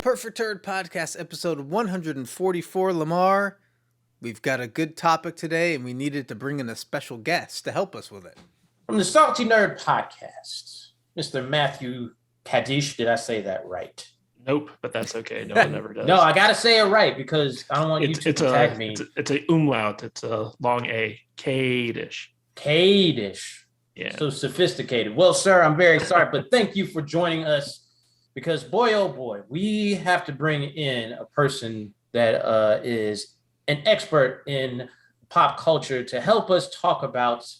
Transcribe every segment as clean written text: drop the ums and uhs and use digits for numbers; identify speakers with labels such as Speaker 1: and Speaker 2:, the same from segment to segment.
Speaker 1: Perfect Turd Podcast, episode 144. Lamar, we've got a good topic today, and we needed to bring in a special guest to help us with it.
Speaker 2: From the Salty Nerd Podcast, Mr. Matthew Kadish. Did I say that right?
Speaker 3: Nope, but that's okay. No one ever does.
Speaker 2: No, I gotta say it right because I don't want you to tag me.
Speaker 3: It's a umlaut. It's a long A. Kadish.
Speaker 2: Kadish.
Speaker 3: Yeah.
Speaker 2: So sophisticated. Well, sir, I'm very sorry, but thank you for joining us because boy, oh boy, we have to bring in a person that is an expert in pop culture to help us talk about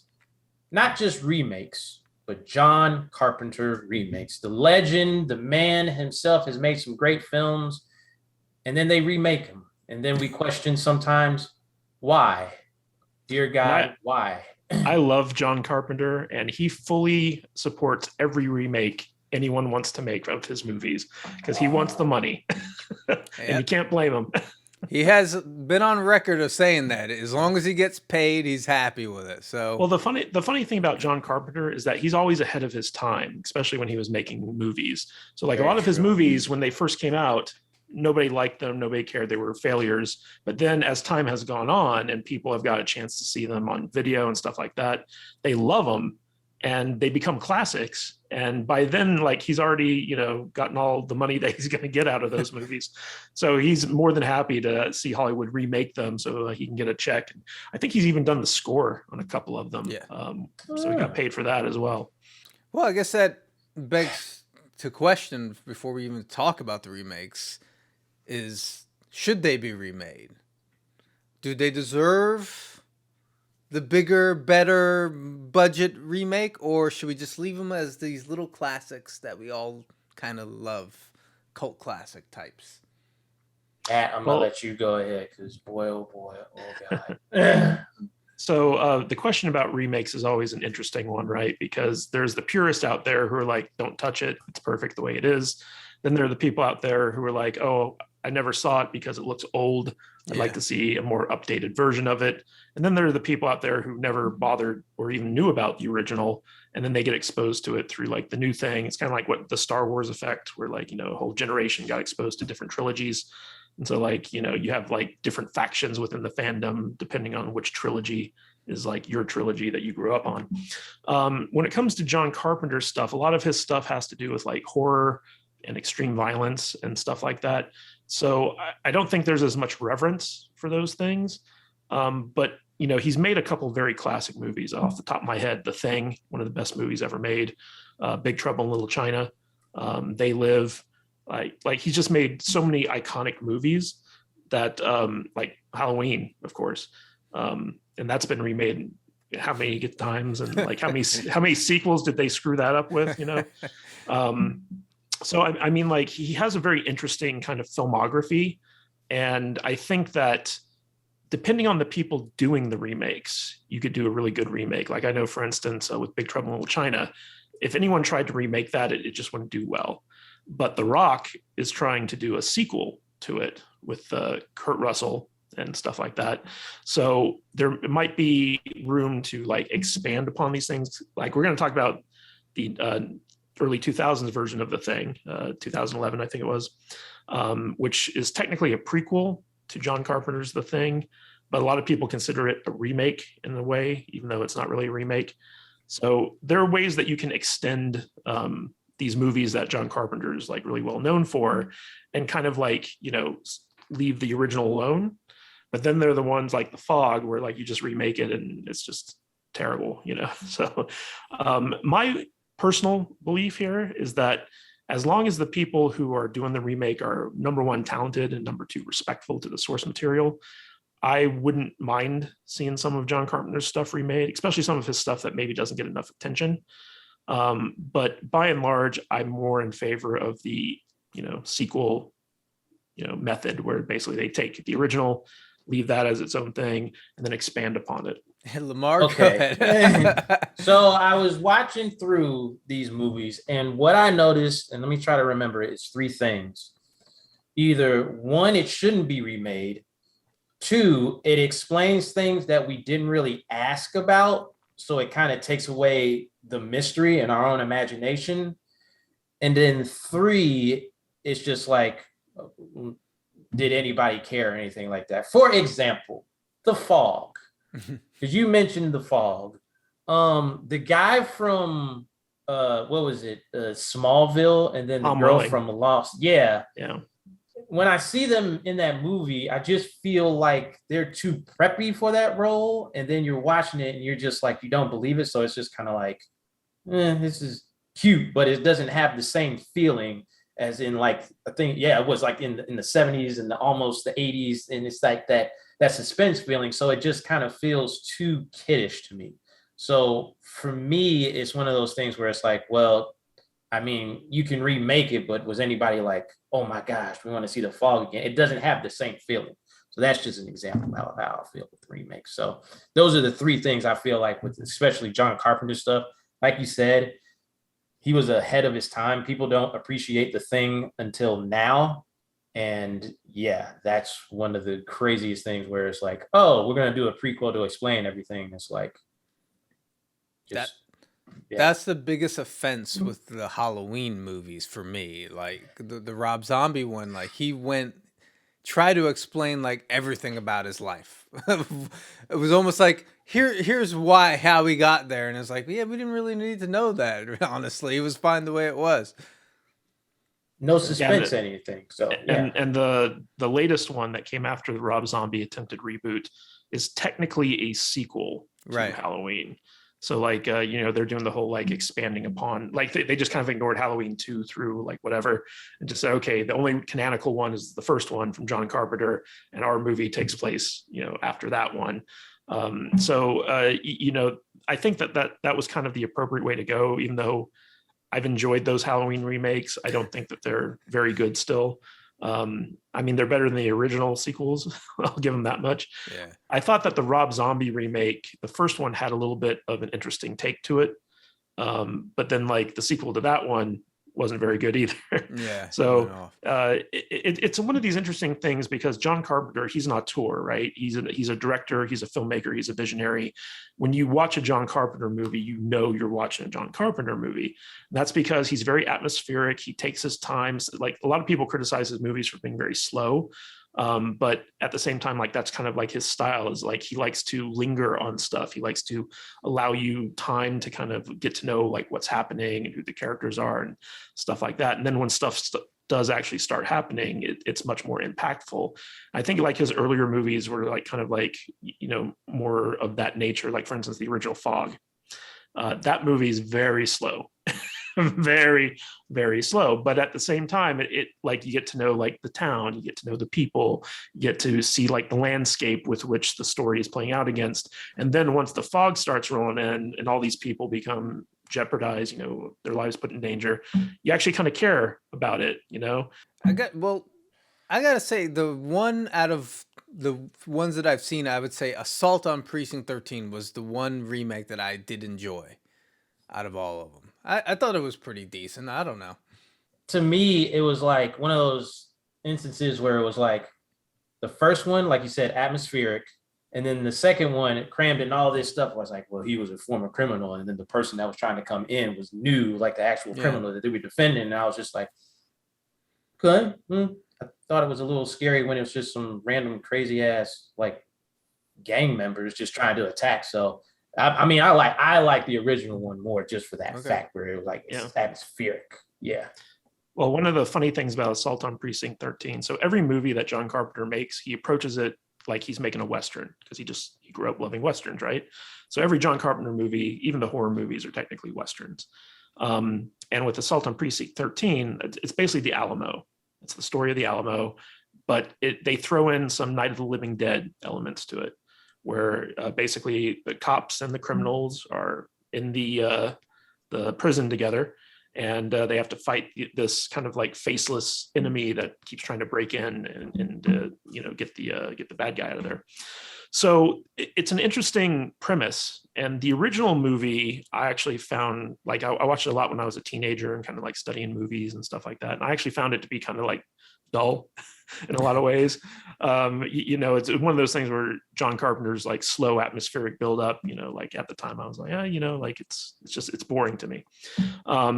Speaker 2: not just remakes, but John Carpenter remakes. The legend, the man himself has made some great films, and then they remake them. And then we question sometimes, why? Dear God, why?
Speaker 3: I love John Carpenter, and he fully supports every remake anyone wants to make of his movies because he wants the money. And you can't blame him.
Speaker 1: He has been on record of saying that as long as he gets paid, he's happy with it. So,
Speaker 3: well, the funny thing about John Carpenter is that he's always ahead of his time, especially when he was making movies. So, like a lot of his movies, when they first came out, nobody liked them, nobody cared, they were failures. But then, as time has gone on, and people have got a chance to see them on video and stuff like that, they love them, and they become classics. And by then, like, he's already, gotten all the money that he's going to get out of those movies. So he's more than happy to see Hollywood remake them so he can get a check. And I think he's even done the score on a couple of them.
Speaker 1: Yeah.
Speaker 3: So he got paid for that as well.
Speaker 1: Well, I guess that begs to question before we even talk about the remakes is, should they be remade? Do they deserve the bigger, better budget remake, or should we just leave them as these little classics that we all kind of love, cult classic types?
Speaker 2: Matt, I'm gonna let you go ahead because boy, oh God.
Speaker 3: So the question about remakes is always an interesting one, right? Because there's the purists out there who are like, don't touch it, it's perfect the way it is. Then there are the people out there who are like, oh, I never saw it because it looks old. I'd like to see a more updated version of it. And then there are the people out there who never bothered or even knew about the original, and then they get exposed to it through like the new thing. It's kind of like what the Star Wars effect, where like, a whole generation got exposed to different trilogies. And so like, you have like different factions within the fandom, depending on which trilogy is like your trilogy that you grew up on. When it comes to John Carpenter's stuff, a lot of his stuff has to do with like horror and extreme violence and stuff like that. So I don't think there's as much reverence for those things. But, he's made a couple very classic movies off the top of my head. The Thing, one of the best movies ever made. Big Trouble in Little China. They Live. Like he's just made so many iconic movies that like Halloween, of course. And that's been remade how many times, and like how many sequels did they screw that up with, So, I mean, like, he has a very interesting kind of filmography. And I think that depending on the people doing the remakes, you could do a really good remake. Like I know, for instance, with Big Trouble in Little China, if anyone tried to remake that, it just wouldn't do well. But The Rock is trying to do a sequel to it with Kurt Russell and stuff like that. So there might be room to like expand upon these things. Like we're going to talk about the early 2000s version of The Thing, 2011, I think it was, which is technically a prequel to John Carpenter's The Thing, but a lot of people consider it a remake in a way, even though it's not really a remake. So there are ways that you can extend these movies that John Carpenter is like really well known for, and kind of like, leave the original alone. But then there are the ones like The Fog, where like you just remake it and it's just terrible, So my personal belief here is that as long as the people who are doing the remake are, number one, talented, and number two, respectful to the source material, I wouldn't mind seeing some of John Carpenter's stuff remade, especially some of his stuff that maybe doesn't get enough attention. But by and large, I'm more in favor of the, sequel, method, where basically they take the original, leave that as its own thing, and then expand upon it.
Speaker 1: Lamar,
Speaker 2: okay. So I was watching through these movies, and what I noticed, and let me try to remember it, is three things. Either one, it shouldn't be remade. Two, it explains things that we didn't really ask about, so it kind of takes away the mystery and our own imagination. And then three, it's just like, did anybody care or anything like that. For example, The Fog, because you mentioned The Fog. The guy from what was it, Smallville, and then the
Speaker 3: Tom
Speaker 2: girl
Speaker 3: Welling.
Speaker 2: from Lost. Yeah.
Speaker 3: Yeah.
Speaker 2: When I see them in that movie, I just feel like they're too preppy for that role. And then you're watching it and you're just like, you don't believe it. So it's just kind of like, this is cute, but it doesn't have the same feeling as in, like, I think, yeah, it was like in the 70s and almost the 80s. And it's like that suspense feeling. So it just kind of feels too kiddish to me. So for me, it's one of those things where it's like, well, I mean, you can remake it, but was anybody like, oh my gosh, we want to see The Fog again? It doesn't have the same feeling. So that's just an example of how I feel with the remake. So those are the three things I feel like with especially John Carpenter stuff. Like you said, he was ahead of his time. People don't appreciate The Thing until now. And yeah, that's one of the craziest things where it's like, oh, we're going to do a prequel to explain everything. It's like, just,
Speaker 1: that's the biggest offense with the Halloween movies for me. Like the Rob Zombie one, like he tried to explain like everything about his life. It was almost like here's how he got there, and it's like, yeah, we didn't really need to know that. Honestly, it was fine the way it was.
Speaker 2: No suspense, anything. So
Speaker 3: and the latest one that came after the Rob Zombie attempted reboot is technically a sequel to Halloween. So like, they're doing the whole like expanding upon, like they just kind of ignored Halloween 2 through like whatever, and just said, okay, the only canonical one is the first one from John Carpenter, and our movie takes place, after that one. I think that was kind of the appropriate way to go, even though I've enjoyed those Halloween remakes. I don't think that they're very good still. I mean, they're better than the original sequels. I'll give them that much.
Speaker 1: Yeah.
Speaker 3: I thought that the Rob Zombie remake, the first one, had a little bit of an interesting take to it. But then like the sequel to that one wasn't very good either.
Speaker 1: Yeah.
Speaker 3: So it's one of these interesting things because John Carpenter, he's an auteur, right? He's a director, he's a filmmaker, he's a visionary. When you watch a John Carpenter movie, you're watching a John Carpenter movie. And that's because he's very atmospheric. He takes his time. Like a lot of people criticize his movies for being very slow. But at the same time, like that's kind of like his style, is like he likes to linger on stuff. He likes to allow you time to kind of get to know like what's happening and who the characters are and stuff like that. And then when stuff does actually start happening, it's much more impactful. I think like his earlier movies were like kind of like, more of that nature. Like for instance, the original Fog. That movie is very slow. Very, very slow, but at the same time, it like you get to know like the town, you get to know the people, you get to see like the landscape with which the story is playing out against. And then once the fog starts rolling in and all these people become jeopardized, their lives put in danger, you actually kind of care about it.
Speaker 1: I gotta say, the one out of the ones that I've seen, I would say Assault on Precinct 13 was the one remake that I did enjoy out of all of them. I thought it was pretty decent. I don't know.
Speaker 2: To me, it was like one of those instances where it was like the first one, like you said, atmospheric. And then the second one, it crammed in all this stuff. I was like, well, he was a former criminal. And then the person that was trying to come in was new, like the actual criminal that they were defending. And I was just like, okay. I thought it was a little scary when it was just some random crazy ass like gang members just trying to attack. So I mean, I like the original one more just for that fact where it was like it's atmospheric. Yeah.
Speaker 3: Well, one of the funny things about Assault on Precinct 13, so every movie that John Carpenter makes, he approaches it like he's making a Western because he grew up loving Westerns, right? So every John Carpenter movie, even the horror movies, are technically Westerns. And with Assault on Precinct 13, it's basically the Alamo. It's the story of the Alamo, but they throw in some Night of the Living Dead elements to it, where basically the cops and the criminals are in the prison together, and they have to fight this kind of like faceless enemy that keeps trying to break in and get the bad guy out of there. So it's an interesting premise. And the original movie, I actually found, like, I watched it a lot when I was a teenager and kind of like studying movies and stuff like that. And I actually found it to be kind of like dull in a lot of ways. It's one of those things where John Carpenter's like slow atmospheric buildup, like at the time I was like, like it's boring to me.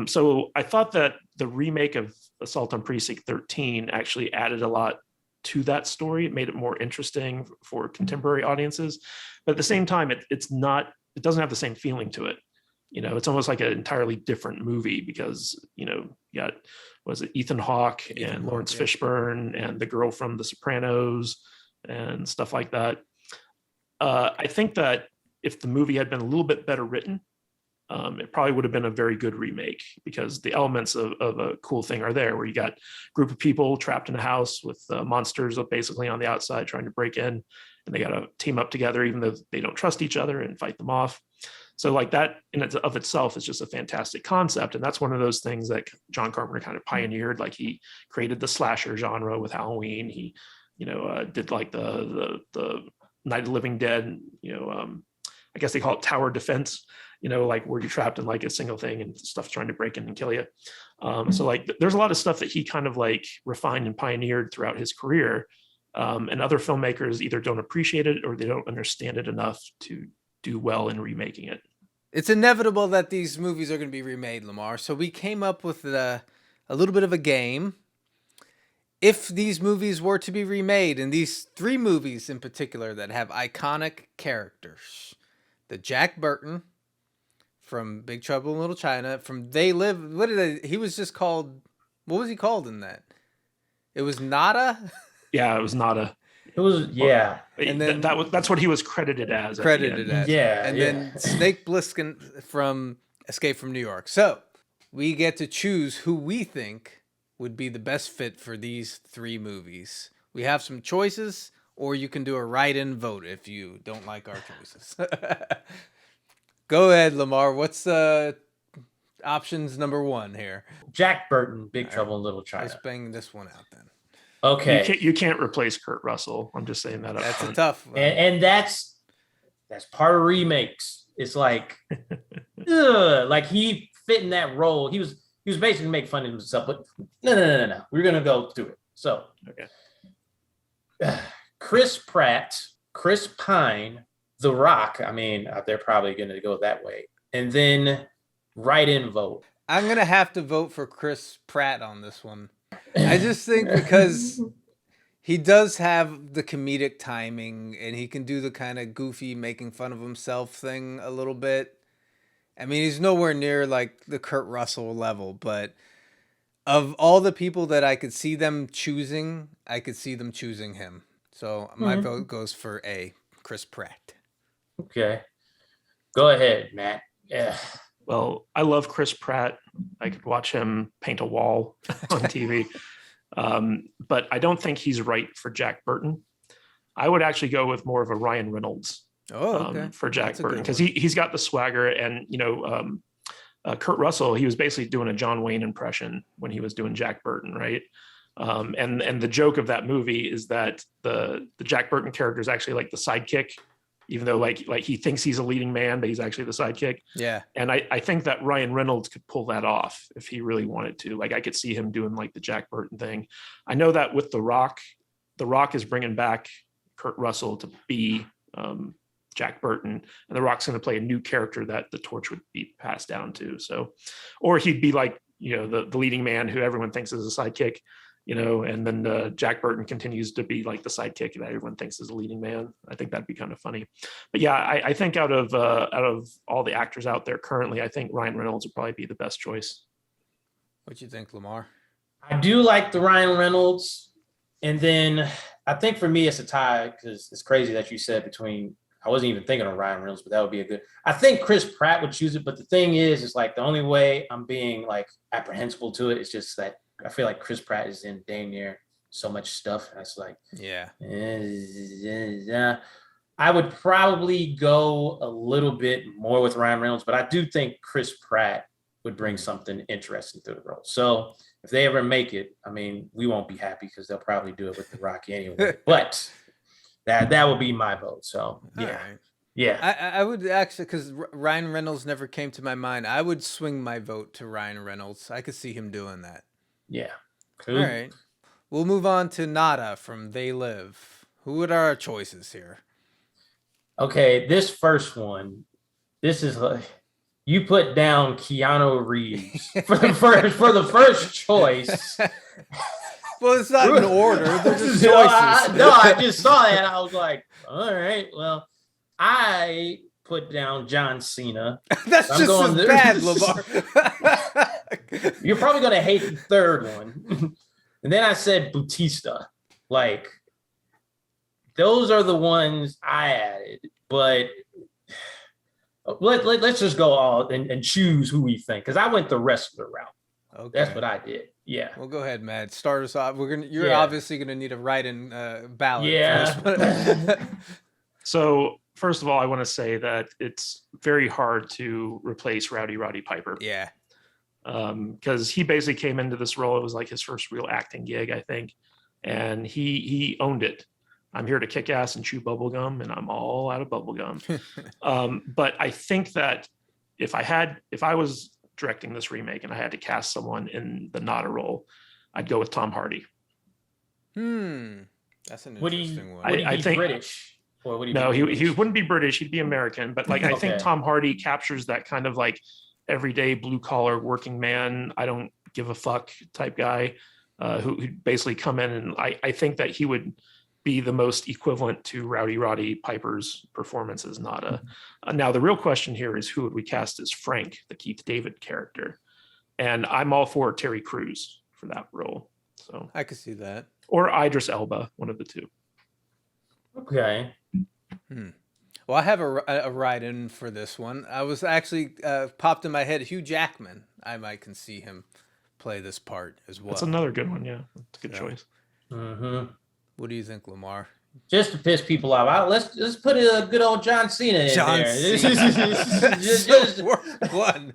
Speaker 3: So I thought that the remake of Assault on Precinct 13 actually added a lot to that story. It made it more interesting for contemporary audiences, but at the same time, it doesn't have the same feeling to it. It's almost like an entirely different movie because, you got, was it Ethan Hawke and Lawrence Fishburne and the girl from The Sopranos and stuff like that. I think that if the movie had been a little bit better written, it probably would have been a very good remake because the elements of a cool thing are there, where you got a group of people trapped in a house with monsters basically on the outside trying to break in, and they got to team up together even though they don't trust each other and fight them off. So like that in of itself is just a fantastic concept. And that's one of those things that John Carpenter kind of pioneered. Like he created the slasher genre with Halloween. He, did like the Night of the Living Dead, I guess they call it tower defense, like where you're trapped in like a single thing and stuff's trying to break in and kill you. So like there's a lot of stuff that he kind of like refined and pioneered throughout his career. And other filmmakers either don't appreciate it or they don't understand it enough to do well in remaking it.
Speaker 1: It's inevitable that these movies are going to be remade, Lamar. So we came up with a little bit of a game. If these movies were to be remade, and these 3 movies in particular that have iconic characters, the Jack Burton from Big Trouble in Little China, from They Live, he was just called, what was he called in that? It was Nada?
Speaker 3: Yeah, it was Nada.
Speaker 2: It was, yeah.
Speaker 3: And then that's what he was credited as.
Speaker 1: Yeah. And then Snake Plissken from Escape from New York. So we get to choose who we think would be the best fit for these 3 movies. We have some choices, or you can do a write-in vote if you don't like our choices. Go ahead, Lamar. What's options number 1 here?
Speaker 2: Jack Burton, Big Trouble in Little China.
Speaker 1: Let's bang this one out then.
Speaker 2: Okay.
Speaker 3: You can't replace Kurt Russell. I'm just saying that up
Speaker 1: That's
Speaker 3: front.
Speaker 1: a tough one.
Speaker 2: And that's part of remakes. It's like, like he fit in that role. He was basically making fun of himself, but no. We're gonna go through it. So,
Speaker 3: okay.
Speaker 2: Chris Pratt, Chris Pine, The Rock. I mean, they're probably gonna go that way, and then write-in vote.
Speaker 1: I'm gonna have to vote for Chris Pratt on this one. I just think because he does have the comedic timing and he can do the kind of goofy making fun of himself thing a little bit. I mean, he's nowhere near like the Kurt Russell level, but of all the people that I could see them choosing, I could see them choosing him. So my vote goes for A, Chris Pratt.
Speaker 2: Okay. Go ahead, Matt. Yeah.
Speaker 3: Well, I love Chris Pratt. I could watch him paint a wall on TV. But I don't think he's right for Jack Burton. I would actually go with more of a Ryan Reynolds for Jack Burton, because he's got the swagger. And, Kurt Russell, he was basically doing a John Wayne impression when he was doing Jack Burton, right? And the joke of that movie is that the Jack Burton character is actually like the sidekick, even though like he thinks he's a leading man, but he's actually the sidekick.
Speaker 1: Yeah.
Speaker 3: And I think that Ryan Reynolds could pull that off if he really wanted to. Like I could see him doing like the Jack Burton thing. I know that with The Rock is bringing back Kurt Russell to be Jack Burton, and The Rock's going to play a new character that the torch would be passed down to. So, or he'd be like, the leading man who everyone thinks is a sidekick, and then Jack Burton continues to be like the sidekick that everyone thinks is a leading man. I think that'd be kind of funny. But yeah, I think out of all the actors out there currently, I think Ryan Reynolds would probably be the best choice.
Speaker 1: What do you think, Lamar?
Speaker 2: I do like the Ryan Reynolds. And then I think for me, it's a tie, because it's crazy that you said between, I wasn't even thinking of Ryan Reynolds, but that would be a good, I think Chris Pratt would choose it. But the thing is, it's like the only way I'm being like apprehensible to it is just that I feel like Chris Pratt is in dang near so much stuff. And it's like, I would probably go a little bit more with Ryan Reynolds, but I do think Chris Pratt would bring something interesting to the role. So if they ever make it, I mean, we won't be happy because they'll probably do it with The Rock anyway. But that would be my vote. So yeah.
Speaker 1: Right.
Speaker 2: Yeah.
Speaker 1: I would actually, because Ryan Reynolds never came to my mind, I would swing my vote to Ryan Reynolds. I could see him doing that.
Speaker 2: Yeah. Cool.
Speaker 1: All right. We'll move on to Nada from They Live. Who are our choices here?
Speaker 2: Okay, this first one, this is you put down Keanu Reeves for the first choice.
Speaker 1: Well, it's not in order. They're just choices.
Speaker 2: I just saw that. I was like, all right, well, I put down John Cena.
Speaker 1: That's just as bad, Lamar.
Speaker 2: You're probably going to hate the third one. And then I said Bautista. Like, those are the ones I added. But let's just go all and choose who we think. Because I went the wrestler route. Okay. That's what I did. Yeah.
Speaker 1: Well, go ahead, Matt. Start us off. You're obviously gonna need a write-in ballot.
Speaker 2: Yeah.
Speaker 3: So first of all, I want to say that it's very hard to replace Rowdy Roddy Piper.
Speaker 1: Yeah.
Speaker 3: Because he basically came into this role. It was like his first real acting gig, I think, and he owned it. I'm here to kick ass and chew bubble gum, and I'm all out of bubble gum. But I think that if I was directing this remake and I had to cast someone in the Nada role, I'd go with Tom Hardy.
Speaker 1: That's an interesting one.
Speaker 2: Would he be British? Or would he
Speaker 3: no,
Speaker 2: be
Speaker 3: he wouldn't be British. He'd be American. But like, I think Tom Hardy captures that kind of like everyday blue collar working man, I don't give a fuck type guy who basically come in. And I think that he would be the most equivalent to Rowdy Roddy Piper's performance as Nada. Now, the real question here is who would we cast as Frank, the Keith David character? And I'm all for Terry Crews for that role. So
Speaker 1: I could see that.
Speaker 3: Or Idris Elba, one of the two.
Speaker 2: Okay.
Speaker 1: Well, I have a write-in for this one. I was actually popped in my head, Hugh Jackman. I can see him play this part as well.
Speaker 3: That's another good one, yeah. That's a good choice.
Speaker 2: Mm-hmm.
Speaker 1: What do you think, Lamar?
Speaker 2: Just to piss people off, let's put a good old John Cena in there.
Speaker 1: just one.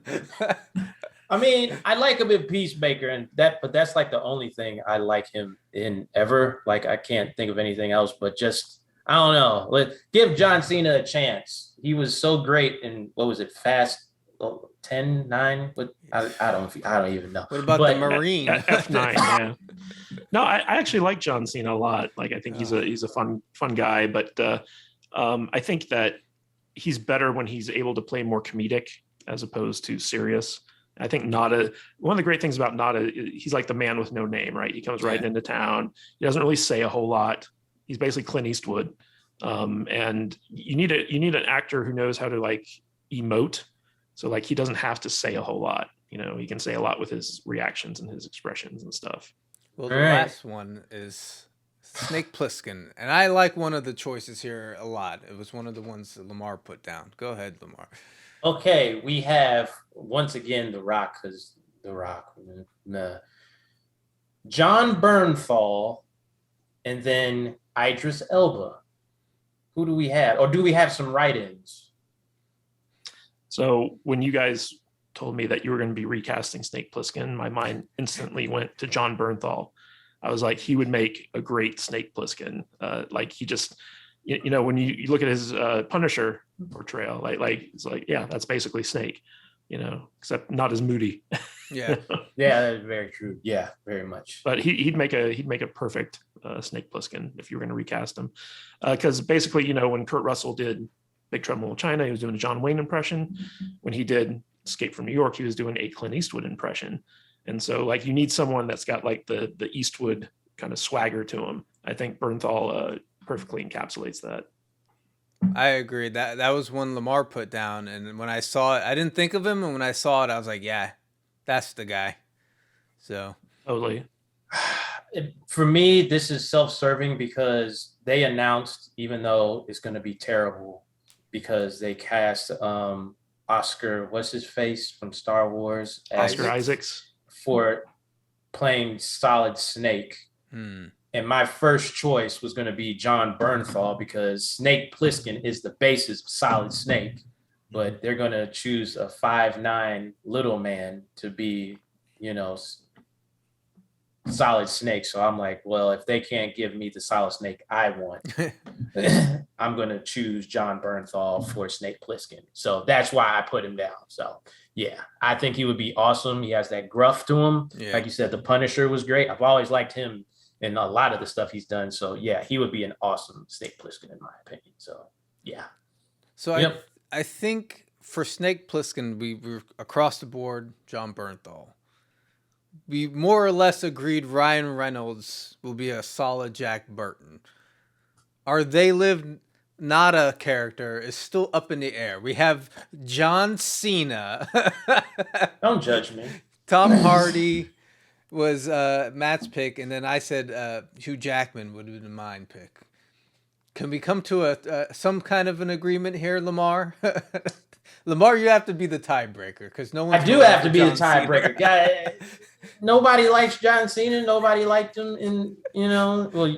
Speaker 2: I mean, I like him in Peacemaker, but that's like the only thing I like him in ever. Like, I can't think of anything else, but just I don't know. Give John Cena a chance. He was so great in what was it, Fast 10, 9? But I don't even know.
Speaker 1: What about the Marine?
Speaker 3: F9, yeah. No, I actually like John Cena a lot. Like, I think he's a fun guy, but I think that he's better when he's able to play more comedic as opposed to serious. I think Nada, one of the great things about Nada, he's like the man with no name, right? He comes right into town. He doesn't really say a whole lot. He's basically Clint Eastwood. And you need an actor who knows how to like emote. So like, he doesn't have to say a whole lot. You know, he can say a lot with his reactions and his expressions and stuff.
Speaker 1: Well, the last one is Snake Plissken. And I like one of the choices here a lot. It was one of the ones that Lamar put down. Go ahead, Lamar.
Speaker 2: Okay, we have, once again, The Rock, because The Rock. John Bernthal, and then Idris Elba. Who do we have? Or do we have some write-ins?
Speaker 3: So when you guys told me that you were going to be recasting Snake Plissken, my mind instantly went to John Bernthal. I was like, he would make a great Snake Plissken. Like, he just, you know, when you look at his Punisher portrayal, like it's like, yeah, that's basically Snake, you know, except not as moody.
Speaker 1: Yeah.
Speaker 2: Yeah, that's very true. Yeah, very much.
Speaker 3: But he'd make a perfect Snake Plissken if you were going to recast him. Because basically, you know, when Kurt Russell did Big Trouble in Little China, he was doing a John Wayne impression. When he did Escape from New York, he was doing a Clint Eastwood impression. And so, like, you need someone that's got like the Eastwood kind of swagger to him. I think Bernthal perfectly encapsulates that.
Speaker 1: I agree. That was one Lamar put down, and when I saw it, I didn't think of him, and when I saw it, I was like, yeah, that's the guy. So
Speaker 3: totally.
Speaker 2: For me, this is self-serving because they announced, even though it's going to be terrible, because they cast Oscar, what's his face from Star Wars,
Speaker 3: Oscar Isaacs,
Speaker 2: for playing Solid Snake. And my first choice was going to be John Bernthal because Snake Plissken is the basis of Solid Snake, but they're going to choose a 5'9" little man to be, you know, Solid Snake. So I'm like, well, if they can't give me the Solid Snake I want, I'm going to choose John Bernthal for Snake Plissken. So that's why I put him down. So yeah, I think he would be awesome. He has that gruff to him.
Speaker 1: Yeah.
Speaker 2: Like you said, the Punisher was great. I've always liked him and a lot of the stuff he's done. So yeah, he would be an awesome Snake Plissken in my opinion. So yeah.
Speaker 1: So
Speaker 2: Yep.
Speaker 1: I think for Snake Plissken, we were across the board, John Bernthal. We more or less agreed Ryan Reynolds will be a solid Jack Burton. Our They Live Nada character is still up in the air. We have John Cena.
Speaker 2: Don't judge me.
Speaker 1: Tom Hardy was Matt's pick, and then I said Hugh Jackman would have been mine pick. Can we come to some kind of an agreement here, Lamar? Lamar, you have to be the tiebreaker because no one.
Speaker 2: I do have to be the tiebreaker. Guy, nobody likes John Cena. Nobody liked him in, well,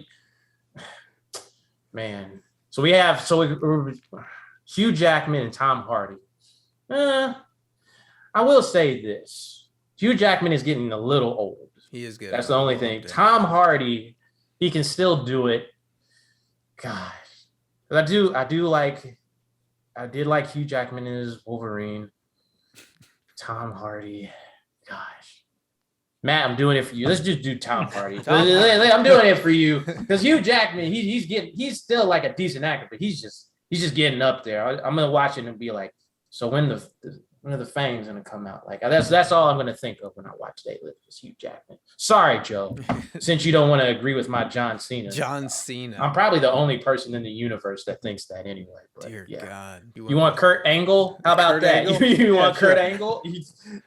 Speaker 2: man. So we Hugh Jackman and Tom Hardy. I will say this. Hugh Jackman is getting a little old.
Speaker 1: He is good.
Speaker 2: That's the only thing. Tom Hardy, he can still do it. Gosh. I did like Hugh Jackman as Wolverine. Tom Hardy. Gosh. Matt, I'm doing it for you. Let's just do Tom Hardy. I'm doing it for you. Because Hugh Jackman, he's still like a decent actor, but he's just getting up there. I'm gonna watch it and be like, so when are the fangs gonna come out? Like that's all I'm gonna think of when I watch They Live is Hugh Jackman. Sorry, Joe. Since you don't want to agree with my John Cena.
Speaker 1: John Cena.
Speaker 2: I'm probably the only person in the universe that thinks that anyway. But
Speaker 1: Dear God.
Speaker 2: You want Kurt Angle? How about
Speaker 1: Kurt
Speaker 2: that?
Speaker 1: Angle?
Speaker 2: You want
Speaker 1: Yeah,
Speaker 2: Kurt
Speaker 1: sure.
Speaker 2: Angle?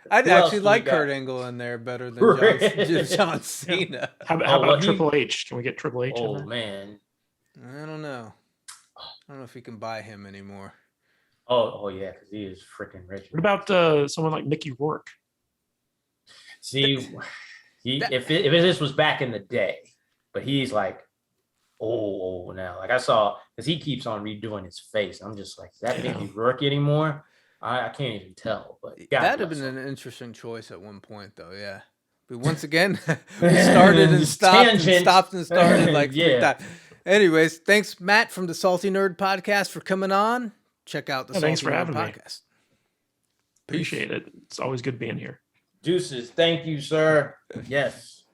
Speaker 1: I'd
Speaker 2: Who else
Speaker 1: actually
Speaker 2: do
Speaker 1: like
Speaker 2: we got?
Speaker 1: Kurt Angle in there better than John Cena.
Speaker 3: How
Speaker 2: well,
Speaker 3: about Triple H? Can we get Triple H in
Speaker 2: Oh
Speaker 3: there?
Speaker 2: man.
Speaker 1: I don't know. I don't know if we can buy him anymore.
Speaker 2: Oh yeah, because he is freaking rich.
Speaker 3: What about someone like Mickey Rourke?
Speaker 2: See, if this was back in the day, but he's like old now. Like I saw, because he keeps on redoing his face. I'm just like, is that Mickey Rourke anymore? I can't even tell. But
Speaker 1: That'd have been an interesting choice at one point, though. Yeah, but once again, we started and stopped and
Speaker 2: Tangent.
Speaker 1: stopped and started like
Speaker 2: Yeah.
Speaker 1: that. Anyways, thanks Matt from the Salty Nerd Podcast for coming on. Check out the
Speaker 3: Thanks
Speaker 1: Salty
Speaker 3: for
Speaker 1: Nerd
Speaker 3: having me.
Speaker 1: Podcast.
Speaker 3: Appreciate it. It's always good being here.
Speaker 2: Deuces. Thank you, sir. Yes.